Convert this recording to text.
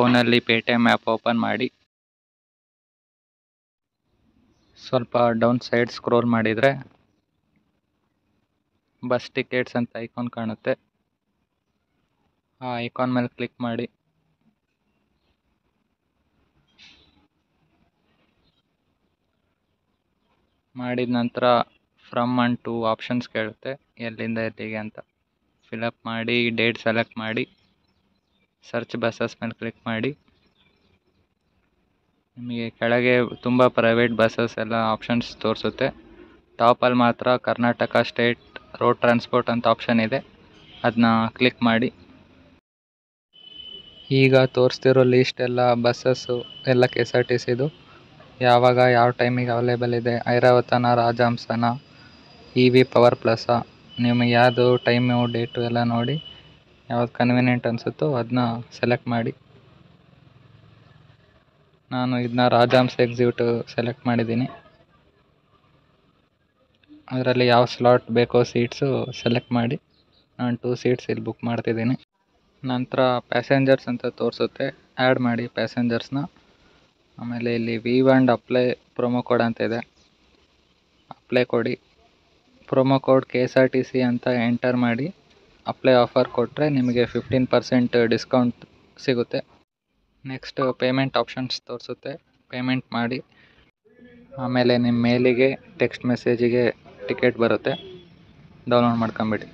ಫೋನಲ್ಲಿ Paytm app open ಮಾಡಿ ಸ್ವಲ್ಪ ಡೌನ್ ಸೈಡ್ ಸ್ಕ್ರೋಲ್ ಮಾಡಿದರೆ ಬಸ್ ಟಿಕೆಟ್ಸ್ ಅಂತ ಐಕಾನ್ ಕಾಣುತ್ತೆ. ಆ ಐಕಾನ್ ಮೇಲೆ ಕ್ಲಿಕ್ ಮಾಡಿ ಮಾಡಿದ ನಂತರ ಫ್ರಮ್ ಅಂಡ್ ಟು ಆಪ್ಷನ್ಸ್ ಕೇಳುತ್ತೆ, ಎಲ್ಲಿಂದ ಎಲ್ಲಿಗೆ ಅಂತ ಫಿಲಪ್ ಮಾಡಿ ಡೇಟ್ ಸೆಲೆಕ್ಟ್ ಮಾಡಿ ಸರ್ಚ್ ಬಸ್ಸಸ್ ಮೇಲೆ ಕ್ಲಿಕ್ ಮಾಡಿ. ನಿಮಗೆ ಕೆಳಗೆ ತುಂಬ ಪ್ರೈವೇಟ್ ಬಸ್ಸಸ್ ಎಲ್ಲ ಆಪ್ಷನ್ಸ್ ತೋರಿಸುತ್ತೆ. ಟಾಪಲ್ಲಿ ಮಾತ್ರ ಕರ್ನಾಟಕ ಸ್ಟೇಟ್ ರೋಡ್ ಟ್ರಾನ್ಸ್ಪೋರ್ಟ್ ಅಂತ ಆಪ್ಷನ್ ಇದೆ, ಅದನ್ನ ಕ್ಲಿಕ್ ಮಾಡಿ. ಈಗ ತೋರಿಸ್ತಿರೋ ಲಿಸ್ಟ್ ಎಲ್ಲ ಬಸ್ಸಸ್ಸು ಎಲ್ಲ KSRTCದು ಯಾವಾಗ ಯಾವ ಟೈಮಿಗೆ ಅವೈಲೇಬಲ್ ಇದೆ. ಐರಾವತನ, ರಾಜಹಂಸನ, EV ಪವರ್ ಪ್ಲಸ್ಸ, ನಿಮಗೆ ಯಾವುದು ಟೈಮು ಡೇಟು ಎಲ್ಲ ನೋಡಿ ಯಾವ್ದು ಕನ್ವೀನಿಯೆಂಟ್ ಅನಿಸುತ್ತೋ ಅದನ್ನ ಸೆಲೆಕ್ಟ್ ಮಾಡಿ. ನಾನು ಇದನ್ನ ರಾಜಹಂಸ ಎಕ್ಸಿಕ್ಯೂಟಿವ್ ಸೆಲೆಕ್ಟ್ ಮಾಡಿದ್ದೀನಿ. ಅದರಲ್ಲಿ ಯಾವ ಸ್ಲಾಟ್ ಬೇಕೋ ಸೀಟ್ಸು ಸೆಲೆಕ್ಟ್ ಮಾಡಿ ನಾನು 2 ಸೀಟ್ಸ್ ಇಲ್ಲಿ ಬುಕ್ ಮಾಡ್ತಿದ್ದೀನಿ. ನಂತರ ಪ್ಯಾಸೆಂಜರ್ಸ್ ಅಂತ ತೋರಿಸುತ್ತೆ, ಆ್ಯಡ್ ಮಾಡಿ ಪ್ಯಾಸೆಂಜರ್ಸ್ನ. ಆಮೇಲೆ ಇಲ್ಲಿ view and apply promo code ಅಂತ ಇದೆ, ಅಪ್ಲೈ ಕೊಡಿ. ಪ್ರೊಮೋ ಕೋಡ್ KSRTC ಅಂತ ಎಂಟರ್ ಮಾಡಿ ಅಪ್ಲೈ ಆಫರ್ ಕೊಟ್ಟರೆ ನಿಮಗೆ 15% ಡಿಸ್ಕೌಂಟ್ ಸಿಗುತ್ತೆ. ನೆಕ್ಸ್ಟ್ ಪೇಮೆಂಟ್ ಆಪ್ಷನ್ಸ್ ತೋರಿಸುತ್ತೆ, ಪೇಮೆಂಟ್ ಮಾಡಿ. ಆಮೇಲೆ ನಿಮ್ಮ ಮೇಲಿಗೆ ಟೆಕ್ಸ್ಟ್ ಮೆಸೇಜಿಗೆ ಟಿಕೆಟ್ ಬರುತ್ತೆ, ಡೌನ್ಲೋಡ್ ಮಾಡ್ಕೊಂಬಿಡಿ.